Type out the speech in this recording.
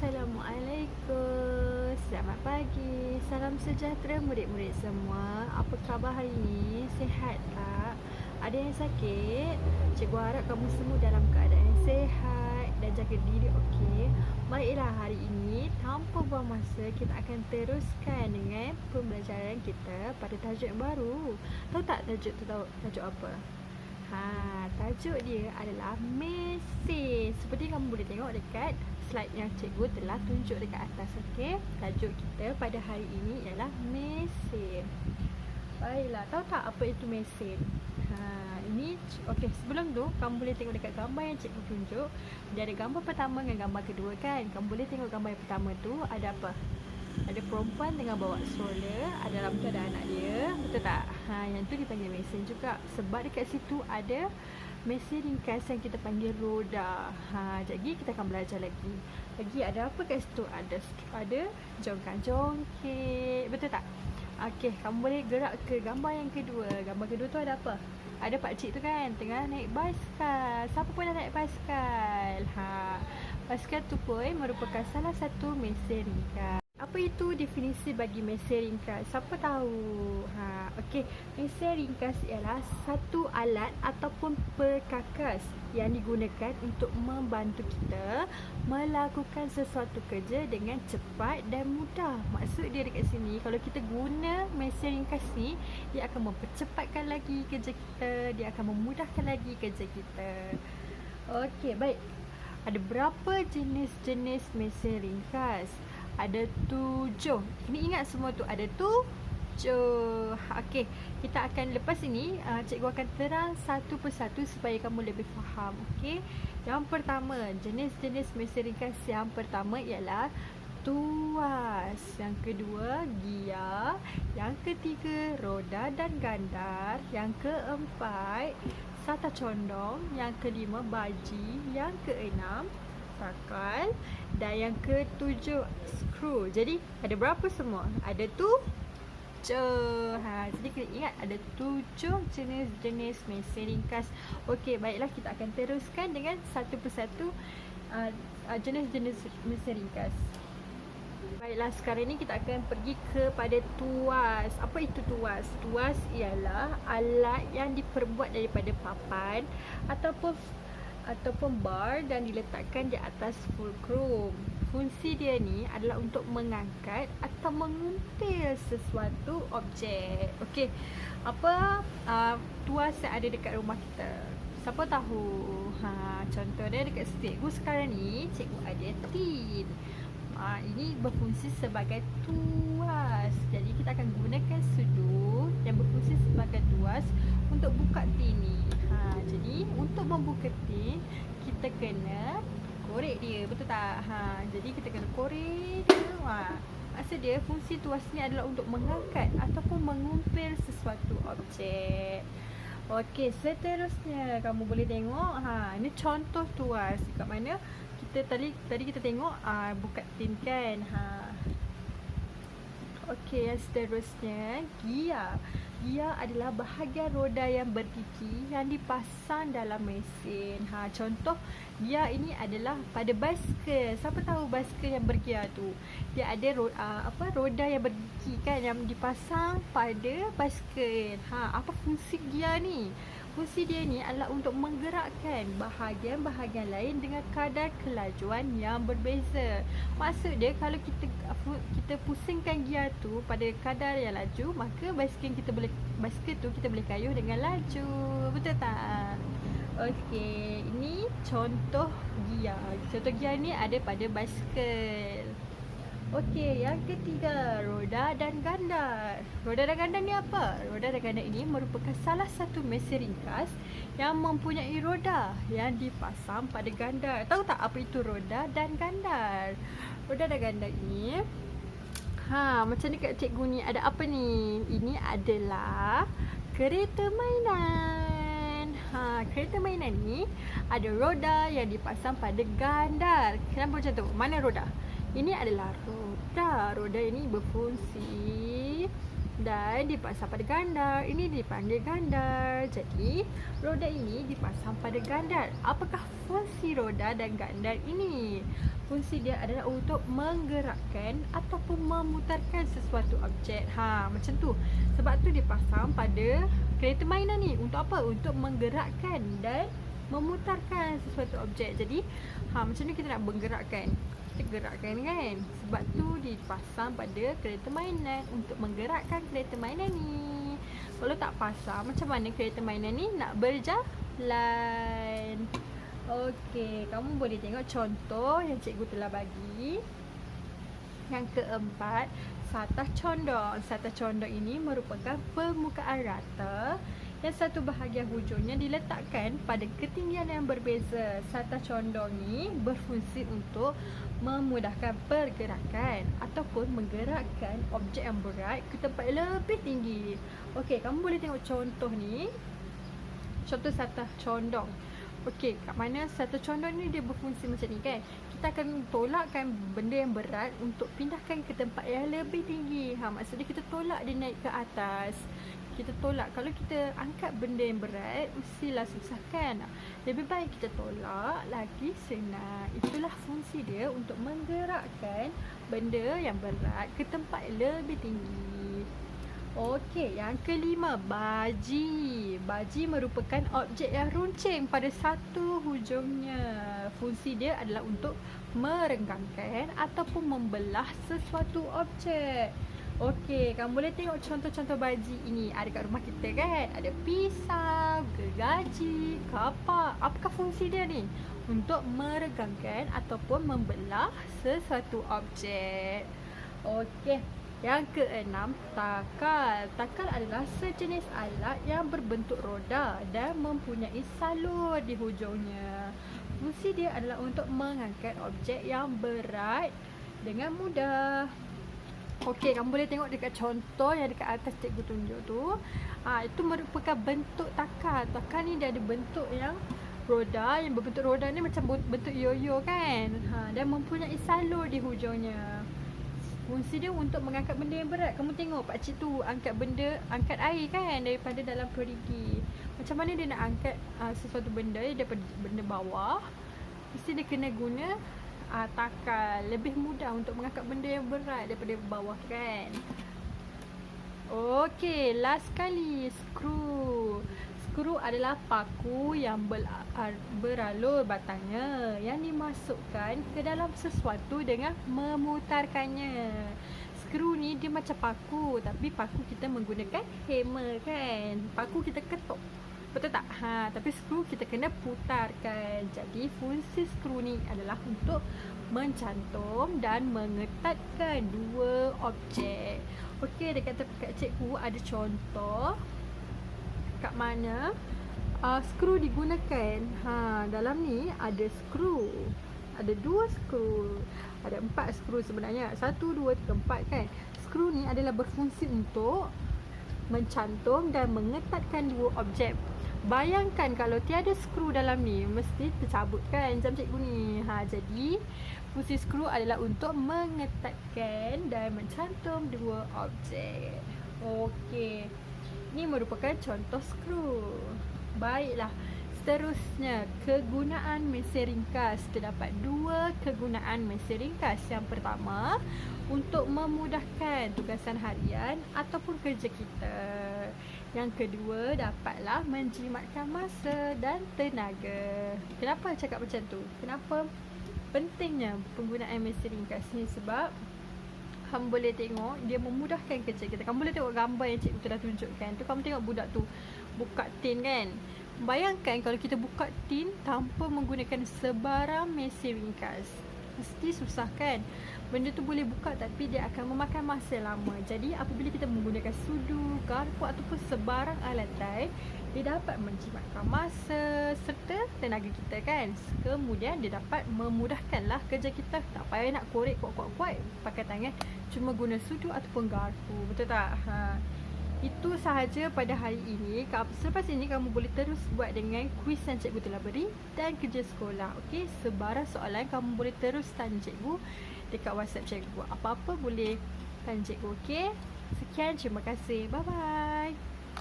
Assalamualaikum. Selamat pagi. Salam sejahtera murid-murid semua. Apa khabar hari ini? Sihat tak? Ada yang sakit? Cikgu harap kamu semua dalam keadaan yang sihat dan jaga diri, okey? Baiklah, hari ini tanpa buang masa kita akan teruskan dengan pembelajaran kita pada tajuk yang baru. Tahu tak tajuk tu tajuk apa? Tajuk dia adalah mesin. Seperti kamu boleh tengok dekat slide yang cikgu telah tunjuk dekat atas, okey? Tajuk kita pada hari ini ialah mesin. Baiklah, tahu tak apa itu mesin? Ini okey, sebelum tu kamu boleh tengok dekat gambar yang cikgu tunjuk. Dia ada gambar pertama dengan gambar kedua kan? Kamu boleh tengok gambar yang pertama tu ada apa? Ada perempuan tengah bawa stroller, ada dalam tu ada anak dia, betul tak? Yang tu dipanggil mesin juga. Sebab dekat situ ada mesin ringkas yang kita panggil roda. Jadi kita akan belajar lagi. Lagi ada apa kat situ? Ada jongkang-jongkit, betul tak? Okey, kamu boleh gerak ke gambar yang kedua. Gambar kedua tu ada apa? Ada pakcik tu kan tengah naik basikal. Siapa pun dah naik basikal? Basikal tu pun merupakan salah satu mesin ringkas. Apa itu definisi bagi mesin ringkas? Siapa tahu? Okey, mesin ringkas ialah satu alat ataupun perkakas yang digunakan untuk membantu kita melakukan sesuatu kerja dengan cepat dan mudah. Maksud dia dekat sini, kalau kita guna mesin ringkas ni, dia akan mempercepatkan lagi kerja kita, dia akan memudahkan lagi kerja kita. Okey, baik. Ada berapa jenis-jenis mesin ringkas? Ada 7. Ini ingat semua tu, ada 7. Okey, kita akan lepas ini cikgu akan terang satu persatu supaya kamu lebih faham. Okey. Yang pertama, jenis-jenis mesin ringkas yang pertama ialah tuas. Yang kedua, gia. Yang ketiga, roda dan gandar. Yang keempat, sata condong. Yang kelima, baji. Yang keenam, sakal. Dan yang ketujuh, skru. Jadi ada berapa semua? Ada 7. Jadi kena ingat ada 7 jenis-jenis mesin ringkas. Okey, baiklah, kita akan teruskan dengan satu persatu jenis-jenis mesin ringkas. Baiklah, sekarang ni kita akan pergi kepada tuas. Apa itu tuas? Tuas ialah alat yang diperbuat daripada papan ataupun bar dan diletakkan di atas fulcrum. Fungsi dia ni adalah untuk mengangkat atau mengumpil sesuatu objek. Okey, apa tuas yang ada dekat rumah kita? Siapa tahu? Contoh dia dekat cikgu sekarang ni, cikgu ada tin. Ini berfungsi sebagai tuas. Jadi kita akan gunakan sudu yang berfungsi sebagai tuas untuk buka tin ni. Jadi untuk membuka tin, kita kena korek dia, betul tak? Jadi kita kena korek dia. Maksud dia, fungsi tuas ni adalah untuk mengangkat ataupun mengumpil sesuatu objek. Okey, seterusnya kamu boleh tengok. Ini contoh tuas. Kat mana kita tadi kita tengok buka tin kan. Okey, yang seterusnya, gia. Gia adalah bahagian roda yang bergigi yang dipasang dalam mesin. Contoh gia ini adalah pada basikal. Siapa tahu basikal yang bergia tu? Dia ada roda yang bergigi kan yang dipasang pada basikal. Apa fungsi gia ni? Fungsi dia ni adalah untuk menggerakkan bahagian-bahagian lain dengan kadar kelajuan yang berbeza. Maksud dia, kalau kita pusingkan gia tu pada kadar yang laju, maka basikal tu kita boleh kayuh dengan laju. Betul tak? Okey, ini contoh gia. Contoh gia ni ada pada basikal. Okey, yang ketiga, roda dan gandar. Roda dan gandar ni apa? Roda dan gandar ini merupakan salah satu mesin ringkas yang mempunyai roda yang dipasang pada gandar. Tahu tak apa itu roda dan gandar? Roda dan gandar ini macam dekat cikgu ni ada apa ni? Ini adalah kereta mainan. Kereta mainan ni ada roda yang dipasang pada gandar. Kenapa macam tu? Mana roda? Ini adalah roda. Roda ini berfungsi dan dipasang pada gandar. Ini dipanggil gandar. Jadi, roda ini dipasang pada gandar. Apakah fungsi roda dan gandar ini? Fungsi dia adalah untuk menggerakkan ataupun memutarkan sesuatu objek. Macam tu. Sebab tu dipasang pada kereta mainan ni. Untuk apa? Untuk menggerakkan dan memutarkan sesuatu objek. Jadi, macam ni kita nak menggerakkan. Kita gerakkan kan. Sebab tu dipasang pada kereta mainan untuk menggerakkan kereta mainan ni. Kalau tak pasang, macam mana kereta mainan ni nak berjalan? Okey, kamu boleh tengok contoh yang cikgu telah bagi. Yang keempat, satah condong. Satah condong ini merupakan permukaan rata yang satu bahagian hujungnya diletakkan pada ketinggian yang berbeza. Satah condong ni berfungsi untuk memudahkan pergerakan ataupun menggerakkan objek yang berat ke tempat lebih tinggi. Okey, kamu boleh tengok contoh ni. Contoh satah condong. Okey, kat mana satah condong ni dia berfungsi macam ni kan. Kita akan tolakkan benda yang berat untuk pindahkan ke tempat yang lebih tinggi. Maksudnya kita tolak dia naik ke atas. Kita tolak. Kalau kita angkat benda yang berat, mestilah susah kan. Lebih baik kita tolak lagi senang. Itulah fungsi dia untuk menggerakkan benda yang berat ke tempat yang lebih tinggi. Okey, yang kelima, baji. Baji merupakan objek yang runcing pada satu hujungnya. Fungsi dia adalah untuk merenggangkan ataupun membelah sesuatu objek. Okey, kamu boleh tengok contoh-contoh baji ini. Ada kat rumah kita kan? Ada pisau, gergaji, kapak. Apakah fungsi dia ni? Untuk meregangkan ataupun membelah sesuatu objek. Okey, yang keenam, takal. Takal adalah sejenis alat yang berbentuk roda dan mempunyai salur di hujungnya. Fungsi dia adalah untuk mengangkat objek yang berat dengan mudah. Okey, kamu boleh tengok dekat contoh yang dekat atas cikgu tunjuk tu. Itu merupakan bentuk takal. Takal ni dia ada bentuk yang roda, yang berbentuk roda ni macam bentuk yoyo kan. Dan mempunyai salur di hujungnya. Fungsi dia untuk mengangkat benda yang berat. Kamu tengok pakcik tu angkat air kan daripada dalam perigi. Macam mana dia nak angkat sesuatu benda daripada benda bawah? Mesti dia kena guna takal. Lebih mudah untuk mengangkat benda yang berat daripada bawah kan. Okey, last kali, skru. Skru adalah paku yang beralur batangnya yang dimasukkan ke dalam sesuatu dengan memutarkannya. Skru ni dia macam paku, tapi paku kita menggunakan hammer kan. Paku kita ketuk, betul tak? Tapi skru kita kena putarkan. Jadi fungsi skru ni adalah untuk mencantum dan mengetatkan dua objek. Okey, dekat cikgu ada contoh kat mana skru digunakan. Dalam ni ada skru. Ada 2 skru. Ada 4 skru sebenarnya. 1, 2, 3, 4 kan. Skru ni adalah berfungsi untuk mencantum dan mengetatkan dua objek. Bayangkan kalau tiada skru dalam ni, mesti tercabut kan jam cikgu ni. Jadi fungsi skru adalah untuk mengetatkan dan mencantum dua objek. Okey, ini merupakan contoh skru. Baiklah, seterusnya kegunaan mesin ringkas. Terdapat 2 kegunaan mesin ringkas. Yang pertama, untuk memudahkan tugasan harian ataupun kerja kita. Yang kedua, dapatlah menjimatkan masa dan tenaga. Kenapa cakap macam tu? Kenapa pentingnya penggunaan mesin ringkas ni? Sebab kamu boleh tengok dia memudahkan kerja kita. Kamu boleh tengok gambar yang cikgu telah tunjukkan tu. Kamu tengok budak tu buka tin kan. Bayangkan kalau kita buka tin tanpa menggunakan sebarang mesin ringkas, mesti susah kan. Benda tu boleh buka tapi dia akan memakan masa lama. Jadi apabila kita menggunakan sudu, garpu ataupun sebarang alatan, dia dapat menjimatkan masa serta tenaga kita kan. Kemudian dia dapat memudahkanlah kerja kita. Tak payah nak korek kuat-kuat pakai tangan, cuma guna sudu ataupun garpu. Betul tak? Itu sahaja pada hari ini. Selepas ini kamu boleh terus buat dengan kuis yang cikgu telah beri dan kerja sekolah. Okey, sebarang soalan kamu boleh terus tanya cikgu dekat WhatsApp cikgu. Apa-apa boleh tanya cikgu, okey? Sekian, terima kasih. Bye-bye.